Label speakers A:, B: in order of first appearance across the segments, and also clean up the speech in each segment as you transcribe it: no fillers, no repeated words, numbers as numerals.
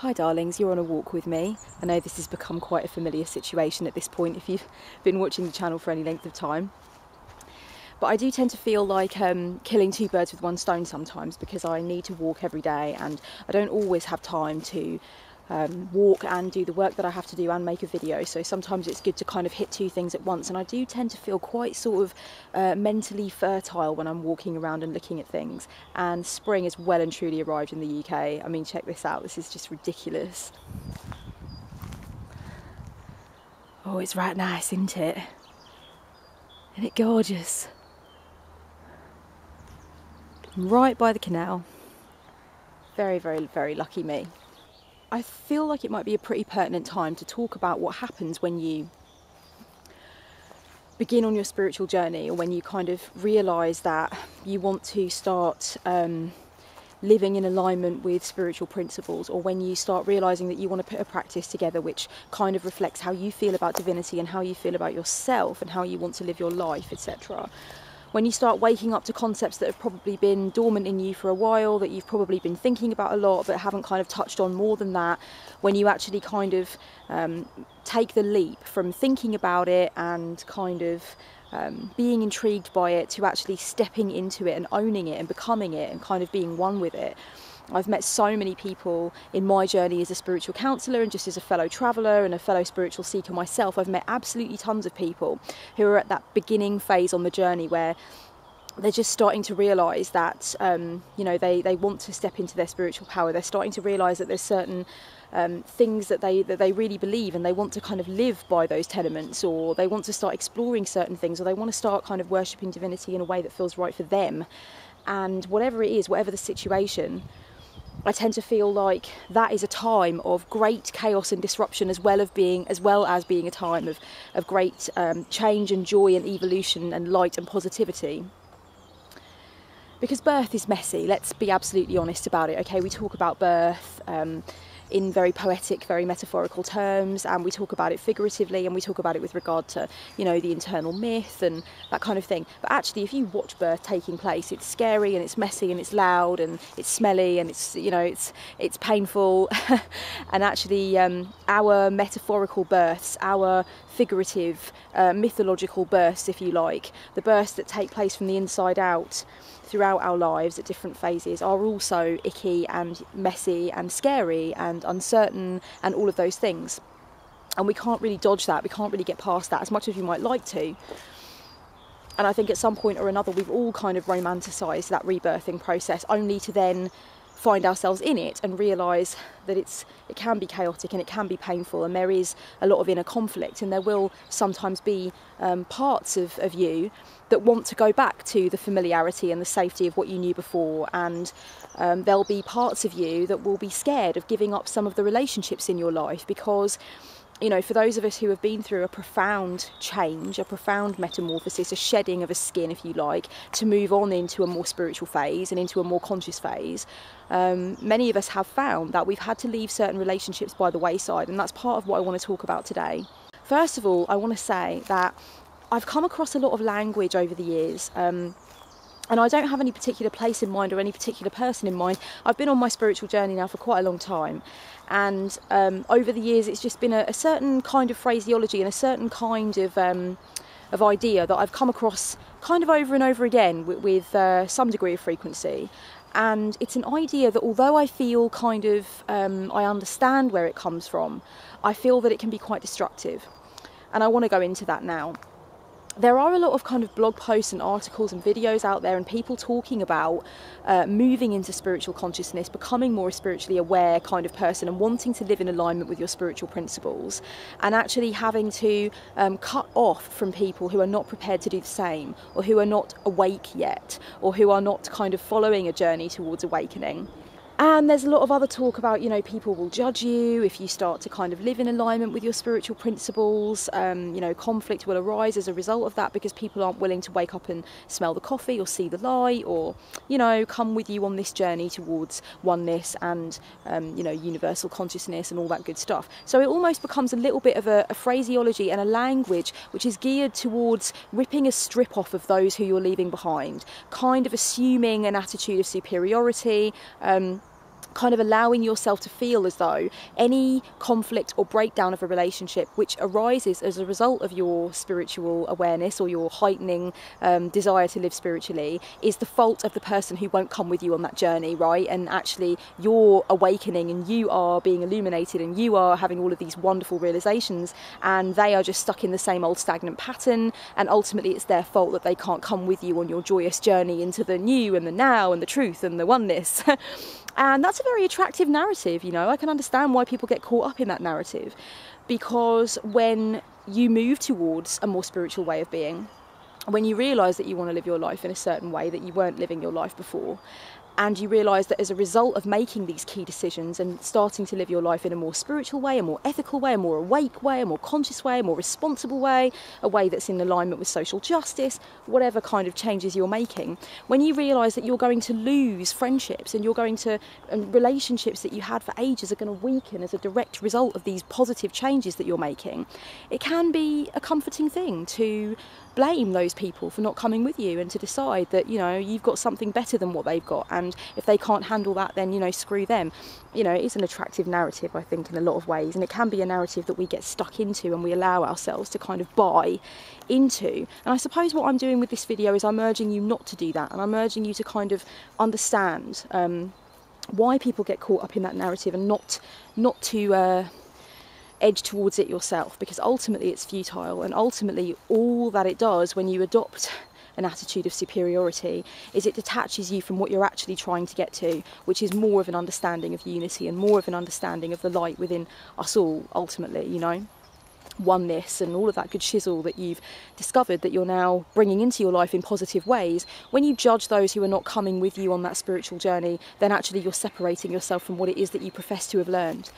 A: Hi darlings, you're on a walk with me. I know this has become quite a familiar situation at this point if you've been watching the channel for any length of time. But I do tend to feel like killing two birds with one stone sometimes, because I need to walk every day and I don't always have time to walk and do the work that I have to do and make a video. So sometimes it's good to kind of hit two things at once, and I do tend to feel quite sort of mentally fertile when I'm walking around and looking at things. And spring has well and truly arrived in the UK. I mean, check this out, this is just ridiculous. Oh, it's right nice, isn't it? Isn't it gorgeous? Right by the canal. Very, very, very lucky me. I feel like it might be a pretty pertinent time to talk about what happens when you begin on your spiritual journey, or when you kind of realise that you want to start living in alignment with spiritual principles, or when you start realising that you want to put a practice together which kind of reflects how you feel about divinity and how you feel about yourself and how you want to live your life, etc. When you start waking up to concepts that have probably been dormant in you for a while, that you've probably been thinking about a lot but haven't kind of touched on more than that, when you actually kind of take the leap from thinking about it and kind of being intrigued by it to actually stepping into it and owning it and becoming it and kind of being one with it. I've met so many people in my journey as a spiritual counsellor and just as a fellow traveller and a fellow spiritual seeker myself. I've met absolutely tons of people who are at that beginning phase on the journey where they're just starting to realise that you know, they want to step into their spiritual power. They're starting to realise that there's certain things that they really believe, and they want to kind of live by those tenements, or they want to start exploring certain things, or they want to start kind of worshipping divinity in a way that feels right for them. And whatever it is, whatever the situation, I tend to feel like that is a time of great chaos and disruption, as well as being a time of great change and joy and evolution and light and positivity. Because birth is messy, let's be absolutely honest about it. Okay, we talk about birth in very poetic, very metaphorical terms, and we talk about it figuratively, and we talk about it with regard to, you know, the internal myth and that kind of thing. But actually, if you watch birth taking place, it's scary and it's messy and it's loud and it's smelly and it's, you know, it's painful. And actually, our metaphorical births, our figurative, mythological births, if you like, the births that take place from the inside out throughout our lives at different phases, are also icky and messy and scary and uncertain and all of those things. And we can't really dodge that, we can't really get past that, as much as we might like to. And I think at some point or another we've all kind of romanticised that rebirthing process, only to then find ourselves in it and realise that it can be chaotic and it can be painful, and there is a lot of inner conflict, and there will sometimes be parts of you that want to go back to the familiarity and the safety of what you knew before, and there'll be parts of you that will be scared of giving up some of the relationships in your life, because, you know, for those of us who have been through a profound change, a profound metamorphosis, a shedding of a skin, if you like, to move on into a more spiritual phase and into a more conscious phase, many of us have found that we've had to leave certain relationships by the wayside, and that's part of what I want to talk about today. First of all, I want to say that I've come across a lot of language over the years, and I don't have any particular place in mind or any particular person in mind. I've been on my spiritual journey now for quite a long time, and over the years it's just been a certain kind of phraseology and a certain kind of idea that I've come across kind of over and over again with some degree of frequency. And it's an idea that, although I feel kind of I understand where it comes from, I feel that it can be quite destructive, and I want to go into that now. There are a lot of kind of blog posts and articles and videos out there, and people talking about moving into spiritual consciousness, becoming more a spiritually aware kind of person, and wanting to live in alignment with your spiritual principles, and actually having to cut off from people who are not prepared to do the same, or who are not awake yet, or who are not kind of following a journey towards awakening. And there's a lot of other talk about, you know, people will judge you if you start to kind of live in alignment with your spiritual principles. You know, conflict will arise as a result of that, because people aren't willing to wake up and smell the coffee or see the light, or, you know, come with you on this journey towards oneness and, you know, universal consciousness and all that good stuff. So it almost becomes a little bit of a phraseology and a language which is geared towards ripping a strip off of those who you're leaving behind, kind of assuming an attitude of superiority, kind of allowing yourself to feel as though any conflict or breakdown of a relationship which arises as a result of your spiritual awareness or your heightening desire to live spiritually is the fault of the person who won't come with you on that journey, right? And actually you're awakening and you are being illuminated and you are having all of these wonderful realizations, and they are just stuck in the same old stagnant pattern, and ultimately it's their fault that they can't come with you on your joyous journey into the new and the now and the truth and the oneness. And that's a very attractive narrative, you know. I can understand why people get caught up in that narrative, because when you move towards a more spiritual way of being, when you realise that you want to live your life in a certain way that you weren't living your life before, and you realise that as a result of making these key decisions and starting to live your life in a more spiritual way, a more ethical way, a more awake way, a more conscious way, a more responsible way, a way that's in alignment with social justice, whatever kind of changes you're making, when you realise that you're going to lose friendships and relationships that you had for ages are going to weaken as a direct result of these positive changes that you're making, it can be a comforting thing to blame those people for not coming with you and to decide that, you know, you've got something better than what they've got, and if they can't handle that, then, you know, screw them. You know, it is an attractive narrative, I think, in a lot of ways, and it can be a narrative that we get stuck into and we allow ourselves to kind of buy into. And I suppose what I'm doing with this video is I'm urging you not to do that, and I'm urging you to kind of understand why people get caught up in that narrative and not to edge towards it yourself, because ultimately it's futile, and ultimately all that it does when you adopt an attitude of superiority is it detaches you from what you're actually trying to get to, which is more of an understanding of unity and more of an understanding of the light within us all, ultimately, you know, oneness and all of that good shizzle that you've discovered that you're now bringing into your life in positive ways. When you judge those who are not coming with you on that spiritual journey, then actually you're separating yourself from what it is that you profess to have learned.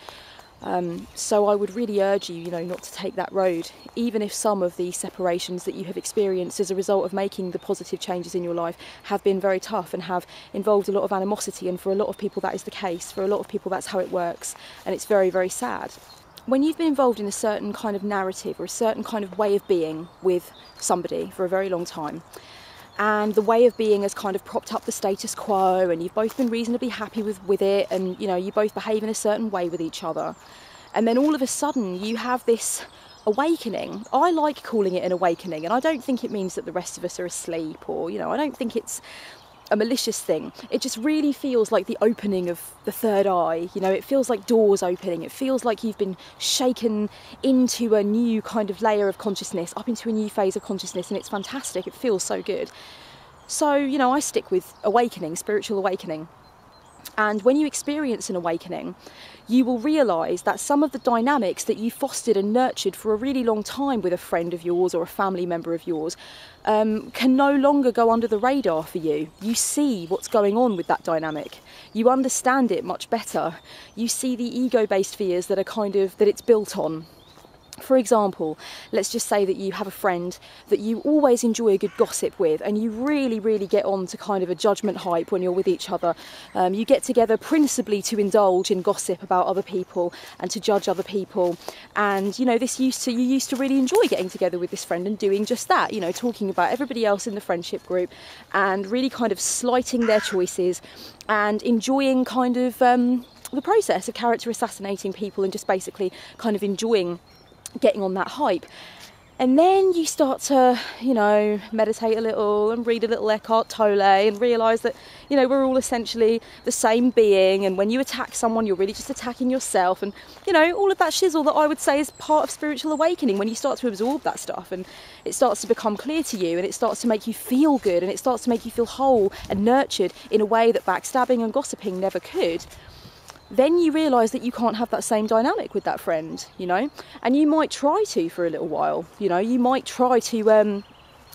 A: So I would really urge you, you know, not to take that road, even if some of the separations that you have experienced as a result of making the positive changes in your life have been very tough and have involved a lot of animosity, and for a lot of people that is the case. For a lot of people that's how it works, and it's very, very sad. When you've been involved in a certain kind of narrative or a certain kind of way of being with somebody for a very long time, and the way of being has kind of propped up the status quo, and you've both been reasonably happy with it, and, you know, you both behave in a certain way with each other, and then all of a sudden you have this awakening. I like calling it an awakening, and I don't think it means that the rest of us are asleep, or, you know, I don't think it's a malicious thing. It just really feels like the opening of the third eye, you know. It feels like doors opening. It feels like you've been shaken into a new kind of layer of consciousness, up into a new phase of consciousness, and it's fantastic. It feels so good. So, you know, I stick with awakening, spiritual awakening. And when you experience an awakening, you will realise that some of the dynamics that you fostered and nurtured for a really long time with a friend of yours or a family member of yours can no longer go under the radar for you. You see what's going on with that dynamic. You understand it much better. You see the ego-based fears that it's built on. For example, let's just say that you have a friend that you always enjoy a good gossip with, and you really, really get on to kind of a judgment hype when you're with each other. You get together principally to indulge in gossip about other people and to judge other people. And, you know, you used to really enjoy getting together with this friend and doing just that, you know, talking about everybody else in the friendship group and really kind of slighting their choices and enjoying kind of the process of character assassinating people and just basically kind of enjoying getting on that hype. And then you start to, you know, meditate a little and read a little Eckhart Tolle and realise that, you know, we're all essentially the same being, and when you attack someone you're really just attacking yourself, and, you know, all of that shizzle that I would say is part of spiritual awakening. When you start to absorb that stuff and it starts to become clear to you, and it starts to make you feel good, and it starts to make you feel whole and nurtured in a way that backstabbing and gossiping never could, then you realise that you can't have that same dynamic with that friend, you know, and you might try to for a little while, you know, you might try to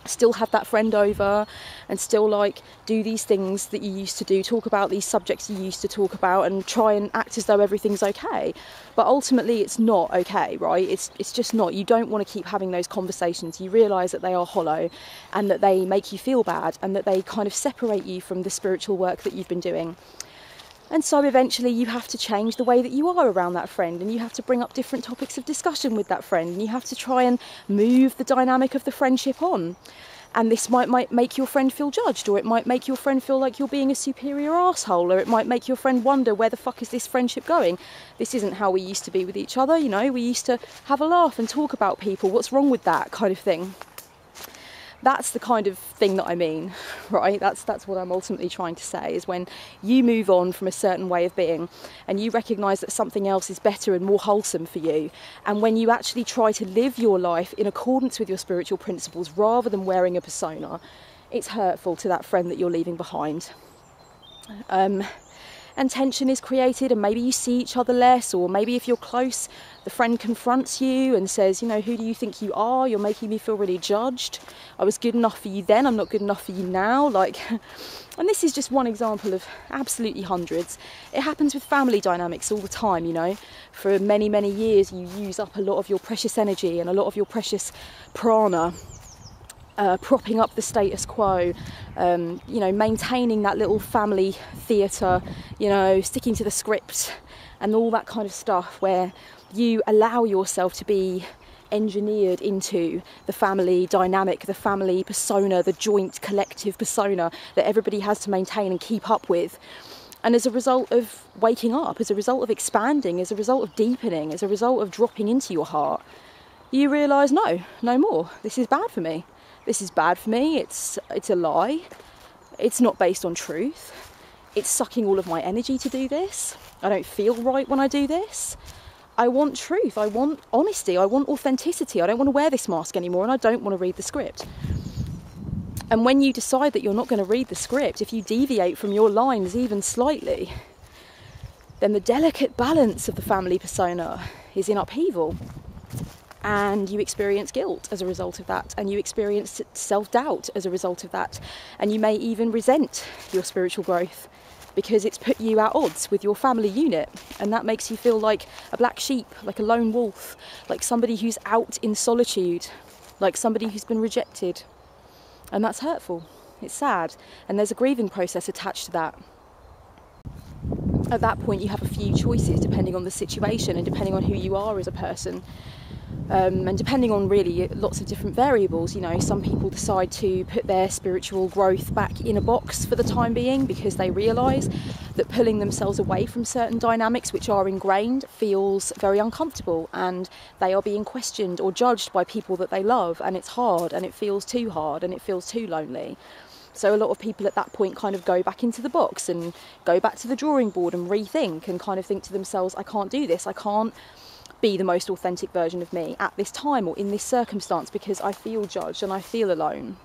A: still have that friend over and still like do these things that you used to do, talk about these subjects you used to talk about, and try and act as though everything's okay. But ultimately it's not okay, right? It's just not. You don't want to keep having those conversations. You realise that they are hollow and that they make you feel bad and that they kind of separate you from the spiritual work that you've been doing. And so eventually you have to change the way that you are around that friend, and you have to bring up different topics of discussion with that friend, and you have to try and move the dynamic of the friendship on. And this might make your friend feel judged, or it might make your friend feel like you're being a superior asshole, or it might make your friend wonder, where the fuck is this friendship going? This isn't how we used to be with each other, you know, we used to have a laugh and talk about people, what's wrong with that kind of thing. That's the kind of thing that I mean, right? That's what I'm ultimately trying to say, is when you move on from a certain way of being and you recognise that something else is better and more wholesome for you, and when you actually try to live your life in accordance with your spiritual principles rather than wearing a persona, it's hurtful to that friend that you're leaving behind. And tension is created, and maybe you see each other less, or maybe if you're close, the friend confronts you and says, you know, who do you think you are? You're making me feel really judged. I was good enough for you then, I'm not good enough for you now. Like, and this is just one example of absolutely hundreds. It happens with family dynamics all the time, you know. For many, many years, you use up a lot of your precious energy and a lot of your precious prana, propping up the status quo, you know, maintaining that little family theatre, you know, sticking to the script and all that kind of stuff, where you allow yourself to be engineered into the family dynamic, the family persona, the joint collective persona that everybody has to maintain and keep up with. And as a result of waking up, as a result of expanding, as a result of deepening, as a result of dropping into your heart, you realise, no more. This is bad for me. This is bad for me, it's a lie, it's not based on truth, it's sucking all of my energy to do this, I don't feel right when I do this, I want truth, I want honesty, I want authenticity, I don't want to wear this mask anymore, and I don't want to read the script. And when you decide that you're not going to read the script, if you deviate from your lines even slightly, then the delicate balance of the family persona is in upheaval. And you experience guilt as a result of that, and you experience self-doubt as a result of that, and you may even resent your spiritual growth because it's put you at odds with your family unit, and that makes you feel like a black sheep, like a lone wolf, like somebody who's out in solitude, like somebody who's been rejected. And that's hurtful, it's sad, and there's a grieving process attached to that. At that point you have a few choices depending on the situation and depending on who you are as a person. And depending on really lots of different variables, you know, some people decide to put their spiritual growth back in a box for the time being because they realise that pulling themselves away from certain dynamics which are ingrained feels very uncomfortable, and they are being questioned or judged by people that they love, and it's hard, and it feels too hard, and it feels too lonely. So a lot of people at that point kind of go back into the box and go back to the drawing board and rethink and kind of think to themselves, I can't do this, I can't be the most authentic version of me at this time or in this circumstance because I feel judged and I feel alone.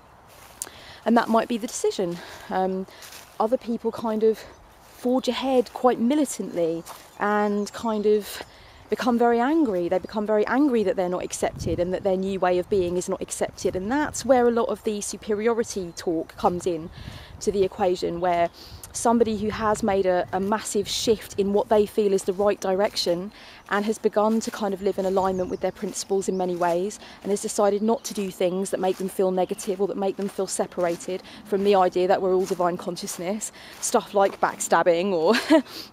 A: And that might be the decision. Other people kind of forge ahead quite militantly and kind of become very angry. They become very angry that they're not accepted and that their new way of being is not accepted. And that's where a lot of the superiority talk comes in to the equation, where somebody who has made a massive shift in what they feel is the right direction and has begun to kind of live in alignment with their principles in many ways, and has decided not to do things that make them feel negative or that make them feel separated from the idea that we're all divine consciousness. Stuff like backstabbing or,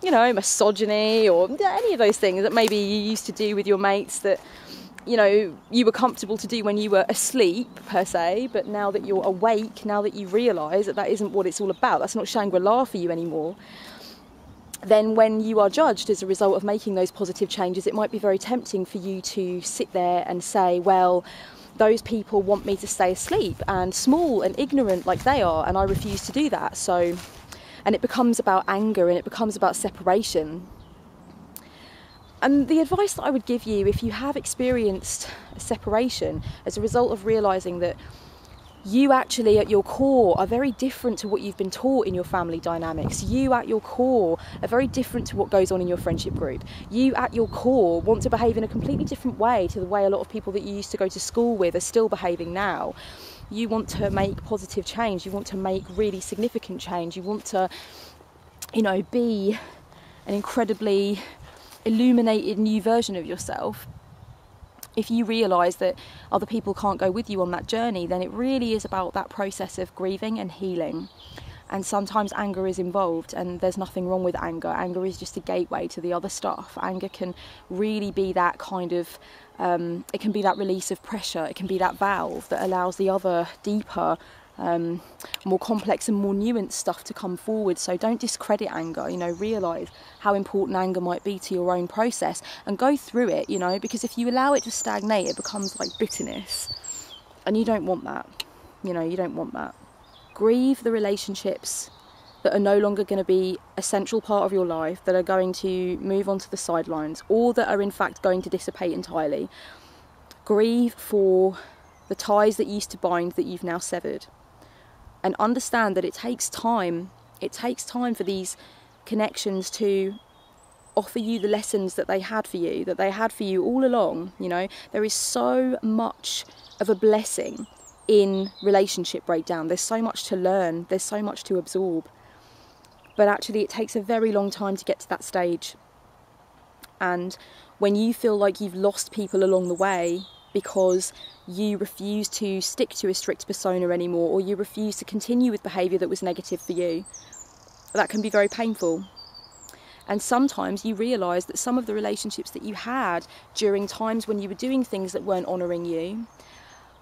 A: you know, misogyny or any of those things that maybe you used to do with your mates that, you know, you were comfortable to do when you were asleep, per se, but now that you're awake, now that you realise that that isn't what it's all about, that's not Shangri-La for you anymore, then when you are judged as a result of making those positive changes, it might be very tempting for you to sit there and say, well, those people want me to stay asleep and small and ignorant like they are, and I refuse to do that. So, and it becomes about anger and it becomes about separation. And the advice that I would give you, if you have experienced a separation as a result of realising that you actually at your core are very different to what you've been taught in your family dynamics, you at your core are very different to what goes on in your friendship group, you at your core want to behave in a completely different way to the way a lot of people that you used to go to school with are still behaving now. You want to make positive change, you want to make really significant change, you want to, you know, be an incredibly illuminated new version of yourself. If you realise that other people can't go with you on that journey, then it really is about that process of grieving and healing. And sometimes anger is involved, and there's nothing wrong with anger. Anger is just a gateway to the other stuff. Anger can really be that kind of, it can be that release of pressure. It can be that valve that allows the other deeper, more complex and more nuanced stuff to come forward. So don't discredit anger, you know, realise how important anger might be to your own process and go through it, you know, because if you allow it to stagnate, it becomes like bitterness, and you don't want that, you know, you don't want that. Grieve the relationships that are no longer going to be a central part of your life, that are going to move on to the sidelines, or that are in fact going to dissipate entirely. Grieve for the ties that used to bind that you've now severed. And understand that it takes time. It takes time for these connections to offer you the lessons that they had for you, all along. You know, there is so much of a blessing in relationship breakdown. There's so much to learn. There's so much to absorb. But actually it takes a very long time to get to that stage. And when you feel like you've lost people along the way because you refuse to stick to a strict persona anymore, or you refuse to continue with behaviour that was negative for you, that can be very painful. And sometimes you realise that some of the relationships that you had during times when you were doing things that weren't honouring you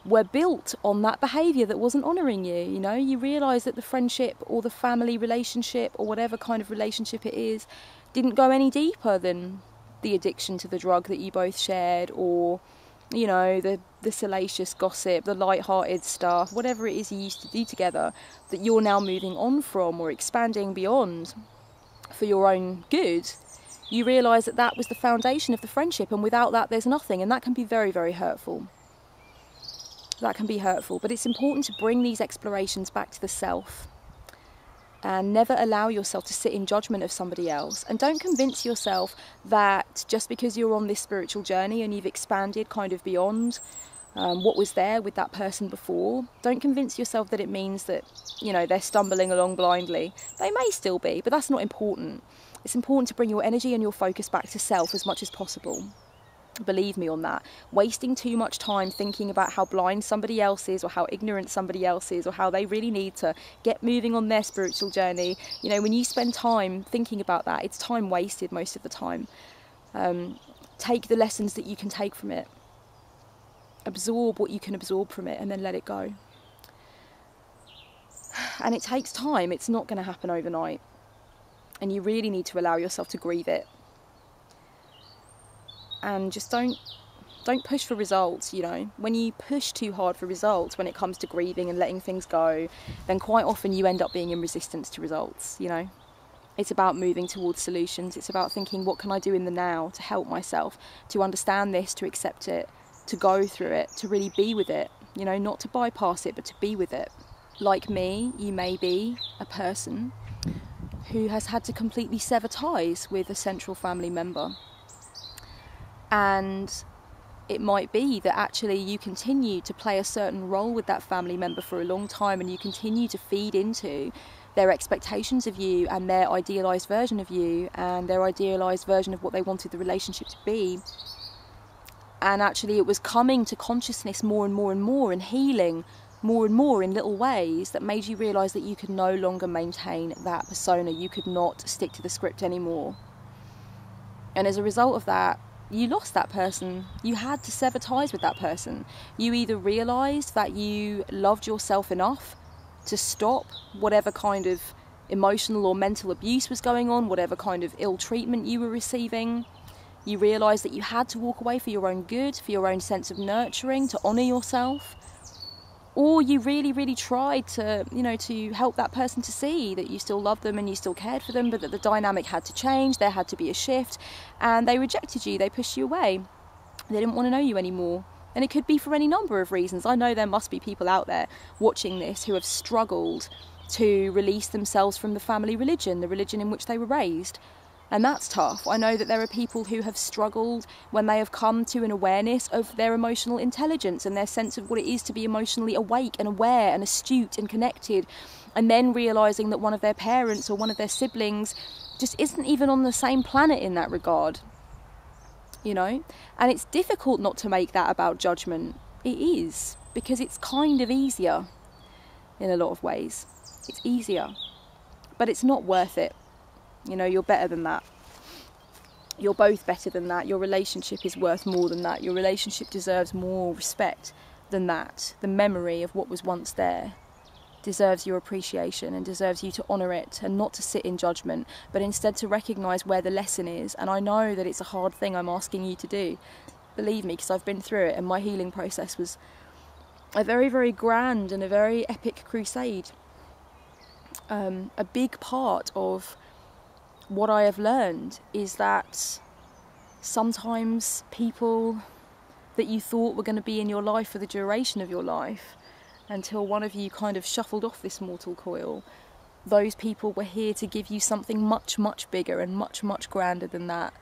A: were built on that behaviour that wasn't honouring you. You know, you realise that the friendship or the family relationship or whatever kind of relationship it is didn't go any deeper than the addiction to the drug that you both shared, or, you know, the salacious gossip, the light-hearted stuff, whatever it is you used to do together that you're now moving on from or expanding beyond for your own good. You realise that that was the foundation of the friendship, and without that there's nothing, and that can be very, very hurtful. That can be hurtful, but it's important to bring these explorations back to the self and never allow yourself to sit in judgment of somebody else. And don't convince yourself that just because you're on this spiritual journey and you've expanded kind of beyond what was there with that person before, don't convince yourself that it means that, you know, they're stumbling along blindly. They may still be, but that's not important. It's important to bring your energy and your focus back to self as much as possible. Believe me on that. Wasting too much time thinking about how blind somebody else is, or how ignorant somebody else is, or how they really need to get moving on their spiritual journey. You know, when you spend time thinking about that, it's time wasted most of the time. Take the lessons that you can take from it. Absorb what you can absorb from it, and then let it go. And it takes time. It's not going to happen overnight. And you really need to allow yourself to grieve it. And just don't push for results, you know. When you push too hard for results when it comes to grieving and letting things go, then quite often you end up being in resistance to results, you know. It's about moving towards solutions. It's about thinking, what can I do in the now to help myself, to understand this, to accept it, to go through it, to really be with it, you know, not to bypass it, but to be with it. Like me, you may be a person who has had to completely sever ties with a central family member. And it might be that actually you continue to play a certain role with that family member for a long time, and you continue to feed into their expectations of you and their idealised version of you and their idealised version of what they wanted the relationship to be. And actually it was coming to consciousness more and more and more, and healing more and more in little ways, that made you realise that you could no longer maintain that persona. You could not stick to the script anymore. And as a result of that, you lost that person. You had to sever ties with that person. You either realised that you loved yourself enough to stop whatever kind of emotional or mental abuse was going on, whatever kind of ill treatment you were receiving. You realised that you had to walk away for your own good, for your own sense of nurturing, to honour yourself. Or you really, really tried to, you know, to help that person to see that you still loved them and you still cared for them, but that the dynamic had to change, there had to be a shift, and they rejected you, they pushed you away. They didn't want to know you anymore. And it could be for any number of reasons. I know there must be people out there watching this who have struggled to release themselves from the family religion, the religion in which they were raised. And that's tough. I know that there are people who have struggled when they have come to an awareness of their emotional intelligence and their sense of what it is to be emotionally awake and aware and astute and connected, and then realising that one of their parents or one of their siblings just isn't even on the same planet in that regard, you know? And it's difficult not to make that about judgment. It is, because it's kind of easier in a lot of ways. It's easier. but it's not worth it. You know, you're better than that. You're both better than that. Your relationship is worth more than that. Your relationship deserves more respect than that. The memory of what was once there deserves your appreciation and deserves you to honour it, and not to sit in judgment, but instead to recognise where the lesson is. And I know that it's a hard thing I'm asking you to do. Believe me, because I've been through it, and my healing process was a very, very grand and a very epic crusade. A big part of what I have learned is that sometimes people that you thought were going to be in your life for the duration of your life, until one of you kind of shuffled off this mortal coil, those people were here to give you something much, much bigger and much, much grander than that.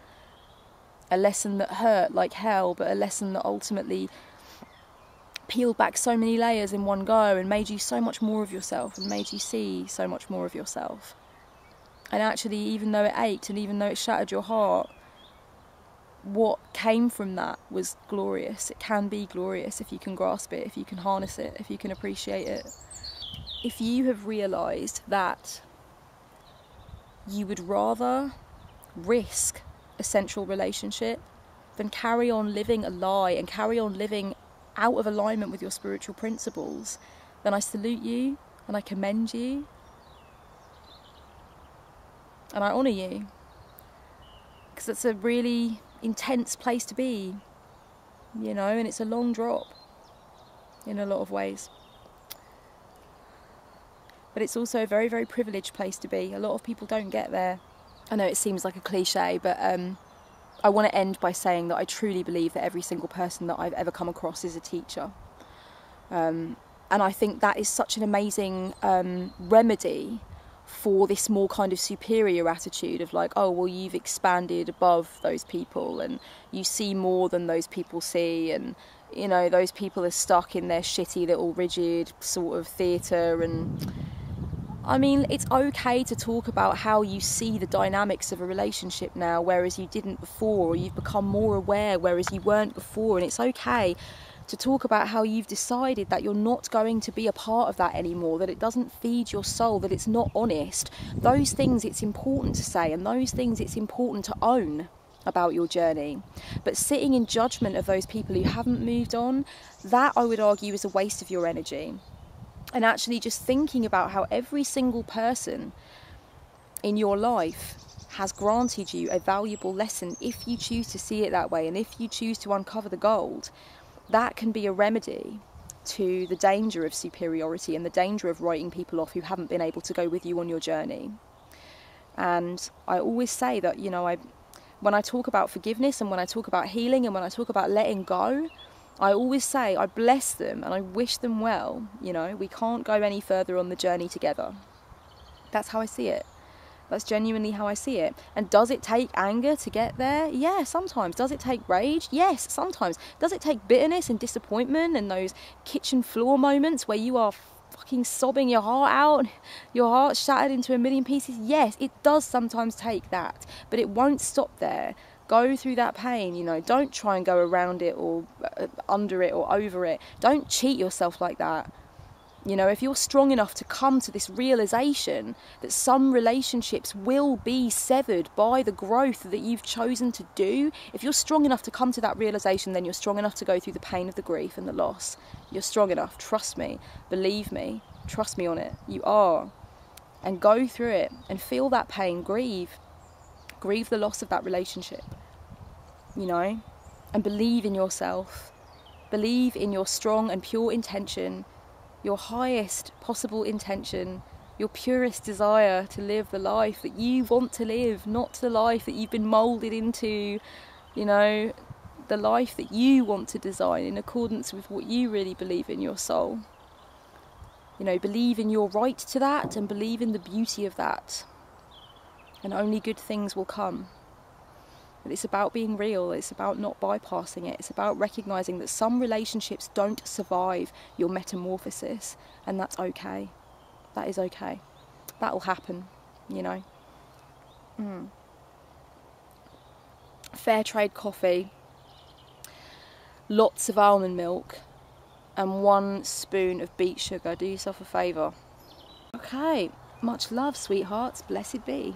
A: A lesson that hurt like hell, but a lesson that ultimately peeled back so many layers in one go and made you so much more of yourself and made you see so much more of yourself. And actually, even though it ached and even though it shattered your heart, what came from that was glorious. It can be glorious if you can grasp it, if you can harness it, if you can appreciate it. If you have realised that you would rather risk a sensual relationship than carry on living a lie and carry on living out of alignment with your spiritual principles, then I salute you and I commend you and I honour you, because it's a really intense place to be, you know, and it's a long drop in a lot of ways. But it's also a very, very privileged place to be. A lot of people don't get there. I know it seems like a cliche, but I want to end by saying that I truly believe that every single person that I've ever come across is a teacher. And I think that is such an amazing remedy for this more kind of superior attitude of like, oh, well, you've expanded above those people and you see more than those people see, and, you know, those people are stuck in their shitty little rigid sort of theatre. And I mean, it's okay to talk about how you see the dynamics of a relationship now, whereas you didn't before, or you've become more aware, whereas you weren't before. And it's okay to talk about how you've decided that you're not going to be a part of that anymore, that it doesn't feed your soul, that it's not honest. Those things it's important to say, and those things it's important to own about your journey. But sitting in judgment of those people who haven't moved on, that I would argue is a waste of your energy. And actually just thinking about how every single person in your life has granted you a valuable lesson, if you choose to see it that way, and if you choose to uncover the gold, that can be a remedy to the danger of superiority and the danger of writing people off who haven't been able to go with you on your journey. And I always say that, you know, when I talk about forgiveness and when I talk about healing and when I talk about letting go, I always say I bless them and I wish them well. You know, we can't go any further on the journey together. That's how I see it. That's genuinely how I see it. And does it take anger to get there? Yeah, sometimes. Does it take rage? Yes, sometimes. Does it take bitterness and disappointment and those kitchen floor moments where you are fucking sobbing your heart out, your heart shattered into a million pieces? Yes, it does sometimes take that, but it won't stop there. Go through that pain, you know. Don't try and go around it or under it or over it. Don't cheat yourself like that. You know, if you're strong enough to come to this realization that some relationships will be severed by the growth that you've chosen to do, if you're strong enough to come to that realization, then you're strong enough to go through the pain of the grief and the loss. You're strong enough. Trust me. Believe me. Trust me on it. You are. And go through it and feel that pain. Grieve. Grieve the loss of that relationship. You know? And believe in yourself. Believe in your strong and pure intention, your highest possible intention, your purest desire to live the life that you want to live, not the life that you've been moulded into, you know, the life that you want to design in accordance with what you really believe in your soul. You know, believe in your right to that and believe in the beauty of that. And only good things will come. But it's about being real, it's about not bypassing it, it's about recognising that some relationships don't survive your metamorphosis, and that's okay. That is okay. That'll happen, you know. Fair trade coffee, lots of almond milk, and 1 spoon of beet sugar. Do yourself a favour. Okay, Much love, sweethearts. Blessed be.